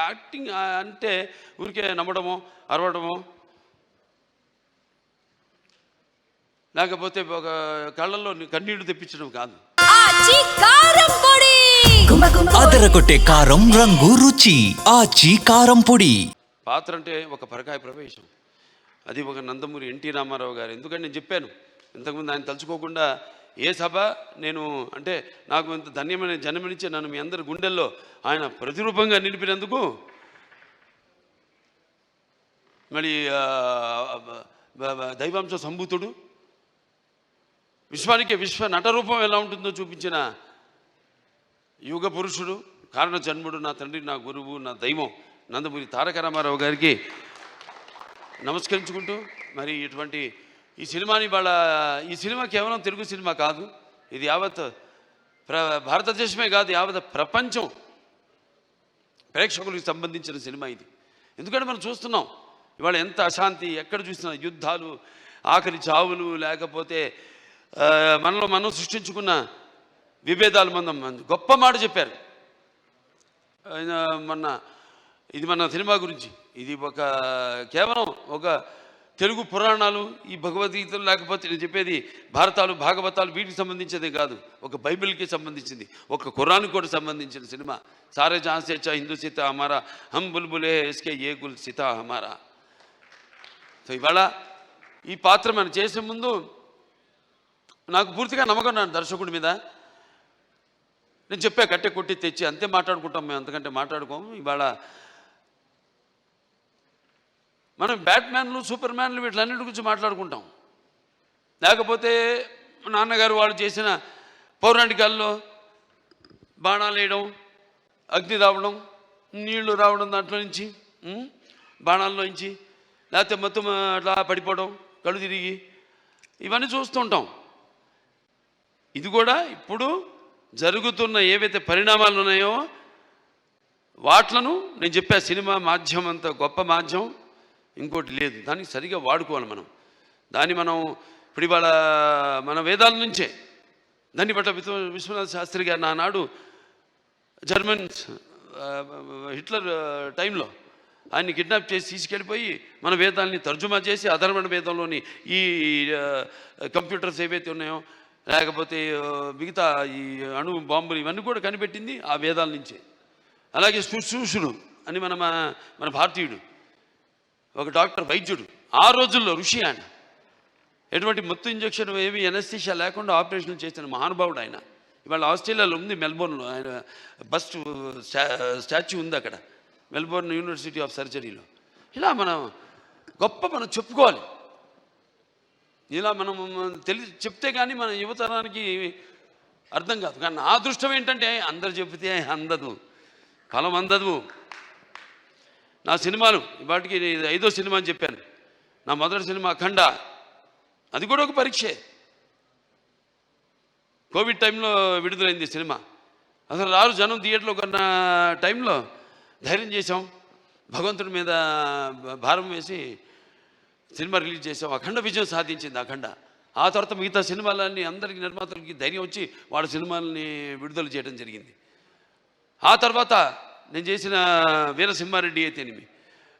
Acting అంటే ఊరికే నమ్మడమో అరవడమో లేకపోతే ఒక కళ్ళల్లో కన్నీళ్లు తెప్పించడం కాదు. అదరగొట్టే కారం రంగు రుచి ఆచి కారం పొడి. పాత్ర అంటే ఒక పరకాయ ప్రవేశం. అది ఒక నందమూరి ఎన్టీ రామారావు గారు. ఎందుకంటే నేను చెప్పాను ఇంతకుముందు, ఆయన తలుచుకోకుండా ఏ సభ నేను అంటే నాకు ఇంత ధన్యమైన జన్మనిచ్చే నన్ను మీ అందరి గుండెల్లో ఆయన ప్రతిరూపంగా నిలిపినందుకు, మరి దైవాంశ సంభూతుడు, విశ్వానికి విశ్వ నటరూపం ఎలా ఉంటుందో చూపించిన యుగ పురుషుడు, కారణ జన్ముడు, నా తండ్రి, నా గురువు, నా దైవం నందమూరి తారక రామారావు గారికి నమస్కరించుకుంటూ, మరి ఇటువంటి ఈ సినిమాని ఈ సినిమా కేవలం తెలుగు సినిమా కాదు, ఇది యావత్ భారతదేశమే కాదు, యావత్ ప్రపంచం ప్రేక్షకులకు సంబంధించిన సినిమా ఇది. ఎందుకంటే మనం చూస్తున్నాం ఇవాళ ఎంత అశాంతి, ఎక్కడ చూసినా యుద్ధాలు, ఆకలి చావులు, లేకపోతే మనలో మనం సృష్టించుకున్న విభేదాలు. మనం గొప్ప మాట చెప్పారు ఇది మన సినిమా గురించి. ఇది కేవలం ఒక తెలుగు పురాణాలు, ఈ భగవద్గీతలు, లేకపోతే నేను చెప్పేది భారతాలు, భాగవతాలు, వీటికి సంబంధించిందే కాదు, ఒక బైబిల్కి సంబంధించింది, ఒక ఖురాన్కి కూడా సంబంధించిన సినిమా. సారే జహాన్ సే అచ్చా హిందూ సీతా హమారా, హమ్ బుల్బులే ఇస్కే ఏ గుల్ సీతా హమారా. సో ఇవాళ ఈ పాత్ర మనం చేసే ముందు నాకు పూర్తిగా నమ్మకం నా దర్శకుడి మీద. నేను చెప్పా కట్టె కొట్టి తెచ్చి అంతే మాట్లాడుకుంటాం మేము, అంతకంటే మాట్లాడుకోము. ఇవాళ మనం బ్యాట్మ్యాన్లు, సూపర్ మ్యాన్లు, వీటిలన్నిటి గురించి మాట్లాడుకుంటాం. లేకపోతే నాన్నగారు వాళ్ళు చేసిన పౌరాణికాల్లో బాణాలు వేయడం, అగ్ని రావడం, నీళ్లు రావడం, దాంట్లో నుంచి బాణాల్లో నుంచి, లేకపోతే మొత్తం అట్లా పడిపోవడం, కళ్ళు తిరిగి, ఇవన్నీ చూస్తుంటాం. ఇది కూడా ఇప్పుడు జరుగుతున్న ఏవైతే పరిణామాలు ఉన్నాయో వాట్లను నేను చెప్పా. సినిమా మాధ్యమం అంత గొప్ప మాధ్యమం ఇంకోటి లేదు, దానికి సరిగా వాడుకోవాలి మనం. దాన్ని మనం ఇప్పుడు ఇవాళ మన వేదాల నుంచే దాన్ని బట్ట విశ్వనాథ శాస్త్రి గారు నానాడు జర్మన్ హిట్లర్ టైంలో ఆయన్ని కిడ్నాప్ చేసి తీసుకెళ్ళిపోయి మన వేదాలని తర్జుమా చేసి అధర్వణ వేదంలోని ఈ కంప్యూటర్స్ ఏవైతే ఉన్నాయో, లేకపోతే మిగతా ఈ అణు బాంబులు, ఇవన్నీ కూడా కనిపెట్టింది ఆ వేదాల నుంచే. అలాగే శుశ్రూషుడు అని మన భారతీయుడు, ఒక డాక్టర్, వైద్యుడు, ఆ రోజుల్లో ఋషి ఆయన. ఎటువంటి మత్తు ఇంజక్షన్ ఏమి ఎనస్థీషియా లేకుండా ఆపరేషన్ చేసిన మహానుభావుడు ఆయన. ఇవాళ ఆస్ట్రేలియాలో ఉంది, మెల్బోర్న్లో ఆయన బస్ట్ స్టాచ్యూ ఉంది అక్కడ, మెల్బోర్న్ యూనివర్సిటీ ఆఫ్ సర్జరీలో. ఇలా మనం చెప్పుకోవాలి. ఇలా మనం చెప్తే కానీ మన యువతరానికి అర్థం కాదు. కానీ నా అదృష్టం ఏంటంటే అందరు చెబితే అందదు, ఫలం అందదు. నా సినిమాలు వాటికి 5వ సినిమా అని చెప్పాను. నా మొదటి సినిమా అఖండ, అది కూడా ఒక పరీక్షే. కోవిడ్ టైంలో విడుదలైంది సినిమా. అసలు రారు జనం థియేటర్లో కొన్న టైంలో ధైర్యం చేసాం, భగవంతుడి మీద భారం వేసి సినిమా రిలీజ్ చేసాం. అఖండ విజయం సాధించింది అఖండ. ఆ తర్వాత మిగతా సినిమాలన్నీ అందరికీ, నిర్మాతలకి ధైర్యం వచ్చి వాళ్ళ సినిమాలని విడుదల చేయడం జరిగింది. ఆ తర్వాత నేను చేసిన వీరసింహారెడ్డి అయితేనేమి,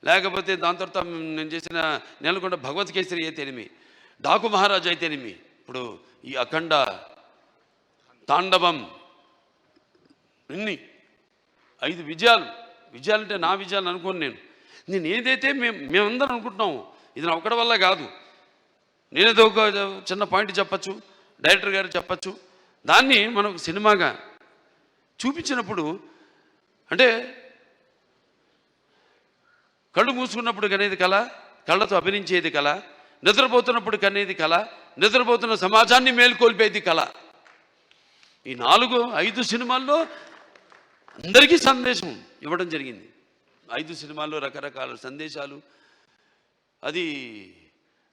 లేకపోతే దాని తర్వాత నేను చేసిన నెలకొండ భగవత్ కేసరి అయితేనేమి, డాకు మహారాజు అయితేనేమి, ఇప్పుడు ఈ అఖండ, తాండవం, ఇన్ని 5 విజయాలంటే నా విజయాలు అనుకోను. నేను ఏదైతే మేమందరం అనుకుంటున్నాము ఇది నా ఒక్కడి వల్ల కాదు. నేనేదో ఒక చిన్న పాయింట్ చెప్పచ్చు, డైరెక్టర్ గారు చెప్పచ్చు, దాన్ని మనం సినిమాగా చూపించినప్పుడు, అంటే కళ్ళు మూసుకున్నప్పుడు కనేది కళ, కళ్ళతో అభినయించేది కళ, నిద్రపోతున్నప్పుడు కనేది కళ, నిద్రపోతున్న సమాజాన్ని మేల్కొల్పేది కళ. ఈ 4-5 సినిమాల్లో అందరికీ సందేశం ఇవ్వడం జరిగింది. 5 సినిమాల్లో రకరకాల సందేశాలు. అది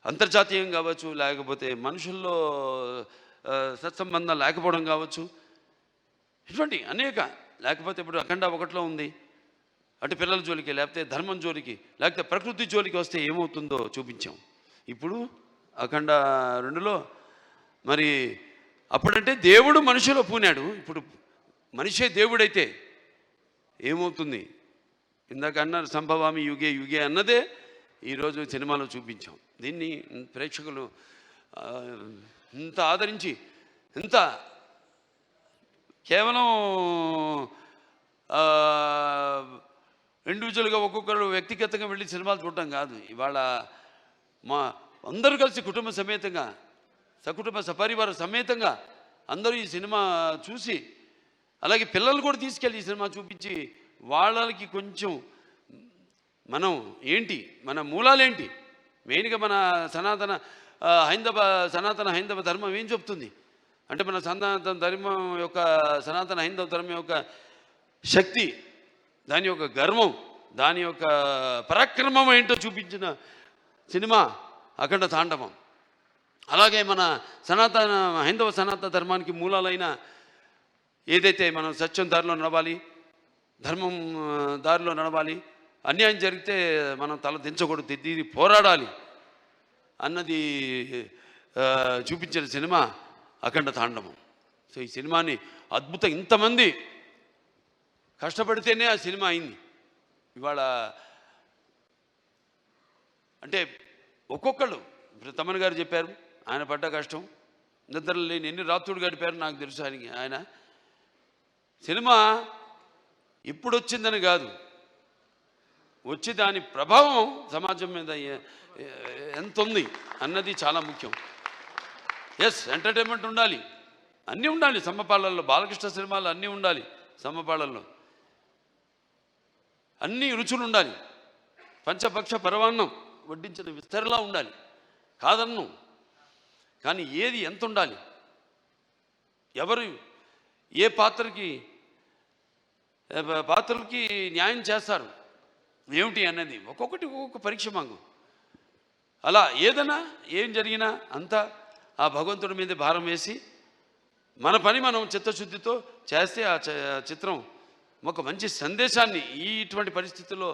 అంతర్జాతీయం కావచ్చు, లేకపోతే మనుషుల్లో సత్సంబంధం లేకపోవడం కావచ్చు, ఇటువంటి అనేక. లేకపోతే ఇప్పుడు అఖండ 1లో ఉంది, అటు పిల్లల జోలికి, లేకపోతే ధర్మం జోలికి, లేకపోతే ప్రకృతి జోలికి వస్తే ఏమవుతుందో చూపించాం. ఇప్పుడు అఖండ 2లో మరి అప్పుడంటే దేవుడు మనిషిలో పూనాడు, ఇప్పుడు మనిషే దేవుడైతే ఏమవుతుంది? ఇందాక అన్నారు సంభవామి యుగే యుగే అన్నదే ఈరోజు సినిమాలో చూపించాం. దీన్ని ప్రేక్షకులు ఇంత ఆదరించి, ఇంత కేవలం ఇండివిజువల్గా ఒక్కొక్కరు వ్యక్తిగతంగా వెళ్ళి సినిమాలు చూడటం కాదు. ఇవాళ మా అందరూ కలిసి కుటుంబ సమేతంగా, సకుటుంబ సపరివార సమేతంగా అందరూ ఈ సినిమా చూసి, అలాగే పిల్లలు కూడా తీసుకెళ్ళి ఈ సినిమా చూపించి వాళ్ళకి కొంచెం మనం ఏంటి, మన మూలాలేంటి, మెయిన్గా మన సనాతన హైందవ ధర్మం ఏం చెప్తుంది అంటే, మన సనాతన ధర్మం యొక్క సనాతన హైందవ ధర్మం యొక్క శక్తి, దాని యొక్క గర్వం, దాని యొక్క పరాక్రమం ఏంటో చూపించిన సినిమా అఖండ తాండవం. అలాగే మన హైందవ సనాతన ధర్మానికి మూలాలైన ఏదైతే మనం సత్యం దారిలో నడవాలి, ధర్మం దారిలో నడవాలి, అన్యాయం జరిగితే మనం తల దించకూడదు, తిరిగి పోరాడాలి అన్నది చూపించిన సినిమా అఖండ తాండవం. సో ఈ సినిమాని ఇంతమంది కష్టపడితేనే ఆ సినిమా అయింది. ఇవాళ అంటే ఒక్కొక్కళ్ళు, ఇప్పుడు తమన్ గారు చెప్పారు, ఆయన పడ్డ కష్టం, నిద్రలు లేని ఎన్ని రాత్రులు గడిపారు నాకు తెలుసు. ఆయన సినిమా ఇప్పుడు వచ్చిందని కాదు, వచ్చి దాని ప్రభావం సమాజం మీద ఎంత ఉంది అన్నది చాలా ముఖ్యం. ఎస్, ఎంటర్టైన్మెంట్ ఉండాలి, అన్నీ ఉండాలి సమపాళ్ళల్లో. బాలకృష్ణ సినిమాలు అన్నీ ఉండాలి సమపాళ్ళల్లో, అన్ని రుచులు ఉండాలి. పంచపక్ష పరవాన్నం వడ్డించిన విస్తరలా ఉండాలి, కాదన్ను. కానీ ఏది ఎంత ఉండాలి, ఎవరు ఏ పాత్రలకి న్యాయం చేస్తారు ఏమిటి అన్నది ఒక్కొక్కటి ఒక్కొక్క పరీక్ష మాకు. అలా ఏదైనా ఏం జరిగినా అంతా ఆ భగవంతుడి మీద భారం వేసి మన పని మనం చిత్తశుద్ధితో చేస్తే ఆ చిత్రం ఒక మంచి సందేశాన్ని ఇటువంటి పరిస్థితుల్లో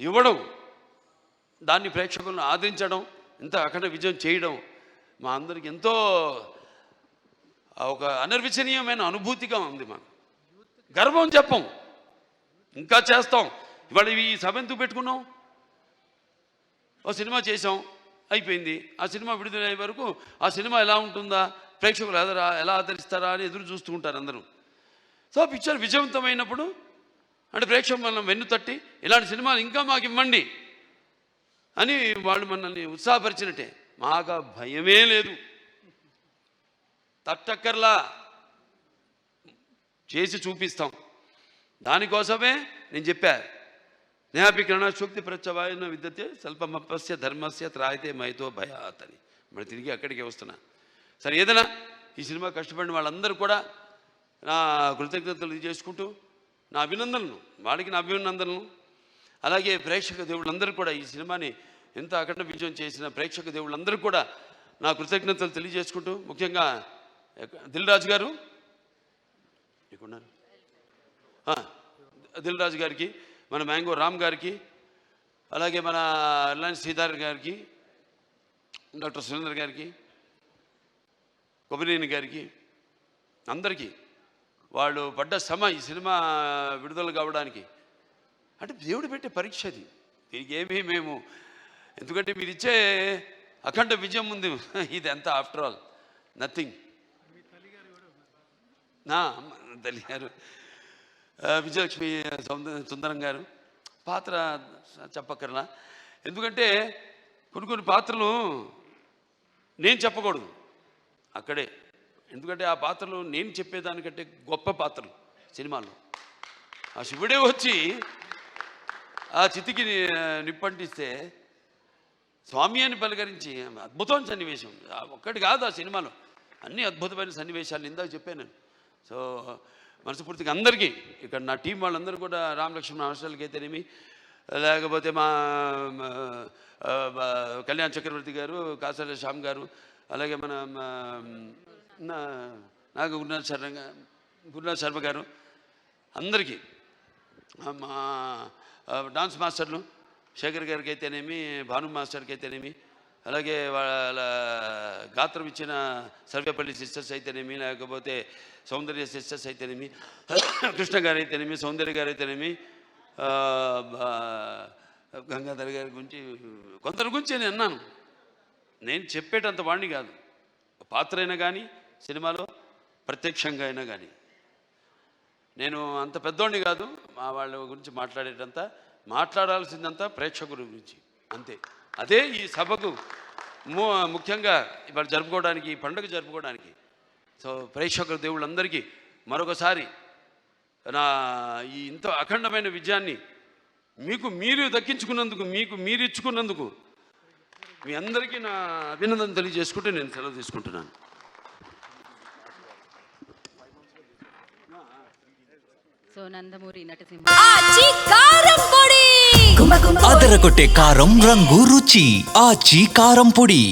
ఇవ్వడం, దాన్ని ప్రేక్షకులను ఆదరించడం, ఇంత అఖండ విజయం చేయడం మా అందరికి ఎంతో ఒక అనిర్వచనీయమైన అనుభూతిగా ఉంది. మాకు గర్వం చెప్పం, ఇంకా చేస్తాం. ఇవాళ ఈ సభ ఎందుకు పెట్టుకున్నాం? ఓ సినిమా చేసాం, అయిపోయింది. ఆ సినిమా విడుదలయ్యే వరకు ఆ సినిమా ఎలా ఉంటుందా, ప్రేక్షకులు ఎలా ఆదరిస్తారా అని ఎదురు చూస్తూ ఉంటారు అందరూ. సో పిక్చర్ విజయవంతమైనప్పుడు అంటే ప్రేక్షకులు మనం వెన్ను తట్టి ఇలాంటి సినిమాలు ఇంకా మాకు ఇవ్వండి అని వాళ్ళు మనల్ని ఉత్సాహపరిచినట్టే. మాకు భయమే లేదు, తట్టక్కర్లా, చేసి చూపిస్తాం. దానికోసమే నేను చెప్పా, నేహాపికరణ శోక్తి ప్రత్యవాయన విద్యతే స్వల్పమపస్య ధర్మస్య త్రాయితే మైతో భయాత్ అని మరి తిరిగి అక్కడికే వస్తున్నా. సరే, ఏదైనా ఈ సినిమా కష్టపడిన వాళ్ళందరూ కూడా నా కృతజ్ఞతలు చేసుకుంటూ నా అభినందనలు, వాడికి నా అభినందనలు. అలాగే ప్రేక్షక దేవుళ్ళందరూ కూడా ఈ సినిమాని ఎంత అఖండ విజయం చేసిన ప్రేక్షక దేవుళ్ళందరూ కూడా నా కృతజ్ఞతలు తెలియజేసుకుంటూ, ముఖ్యంగా దిల్ రాజు గారు దిల్ రాజు గారికి, మన మ్యాంగో రామ్ గారికి, అలాగే మన రిలయన్స్ శ్రీధర్ గారికి, డాక్టర్ సురేందర్ గారికి, కొబ్బరినేని గారికి, అందరికీ వాళ్ళు పడ్డ శ్రమ ఈ సినిమా విడుదల కావడానికి అంటే దేవుడు పెట్టే పరీక్ష అది. దీనికి ఏమీ మేము, ఎందుకంటే మీరు ఇచ్చే అఖండ విజయం ఉంది, ఇది ఎంత ఆఫ్టర్ ఆల్ నథింగ్. నా తల్లి గారు విజయలక్ష్మి సుందరం గారు పాత్ర చెప్పక్కర్లా, ఎందుకంటే కొన్ని పాత్రలు నేను చెప్పకూడదు అక్కడే, ఎందుకంటే ఆ పాత్రలు నేను చెప్పేదానికంటే గొప్ప పాత్రలు సినిమాల్లో. ఆ శివుడే వచ్చి ఆ చితికి నిప్పంటిస్తే స్వామి అని పలకరించి అద్భుతమైన సన్నివేశం ఒక్కటి కాదు, ఆ సినిమాలో అన్ని అద్భుతమైన సన్నివేశాలు ఇందాక చెప్పాను నేను. సో మనస్ఫూర్తిగా అందరికీ, ఇక్కడ నా టీం వాళ్ళందరూ కూడా, రామలక్ష్మణ హాస్టల్కి అయితేనేమి, లేకపోతే మా కళ్యాణ్ చక్రవర్తి గారు, కాసాల శ్యామ్ గారు, అలాగే మన నాకు గురునాథ్ శర్మ గారు, అందరికీ, మా డాన్స్ మాస్టర్లు శేఖర్ గారికి అయితేనేమి, భాను మాస్టర్కి అయితేనేమి, అలాగే వాళ్ళ గాత్రం ఇచ్చిన సర్వేపల్లి సిస్టర్స్ అయితేనేమి, లేకపోతే సౌందర్య సిస్టర్స్ అయితేనేమి, కృష్ణ గారు అయితేనేమి, సౌందర్య గారు అయితేనేమి, గంగాధర్ గారి గురించి కొందరి గురించి నేను అన్నాను. నేను చెప్పేటంత వాడిని కాదు, పాత్ర అయినా కానీ సినిమాలో ప్రత్యక్షంగా అయినా కానీ నేను అంత పెద్దోడిని కాదు. మా వాళ్ళ గురించి మాట్లాడాల్సిందంతా ప్రేక్షకుల గురించి అంతే. అదే ఈ సభకు ముఖ్యంగా ఇవాళ జరుపుకోవడానికి, ఈ పండుగ జరుపుకోవడానికి. సో ప్రేక్షకుల దేవుళ్ళందరికీ మరొకసారి నా ఈ ఇంత అఖండమైన విజయాన్ని మీకు మీరు దక్కించుకున్నందుకు, మీకు మీరు ఇచ్చుకున్నందుకు మీ అందరికీ నా అభినందన తెలియజేసుకుంటే నేను సెలవు తీసుకుంటున్నాను. సో నందమూరి నటసింహ అదరగొట్టే కారం రంగు రుచి ఆచి కారం పొడి.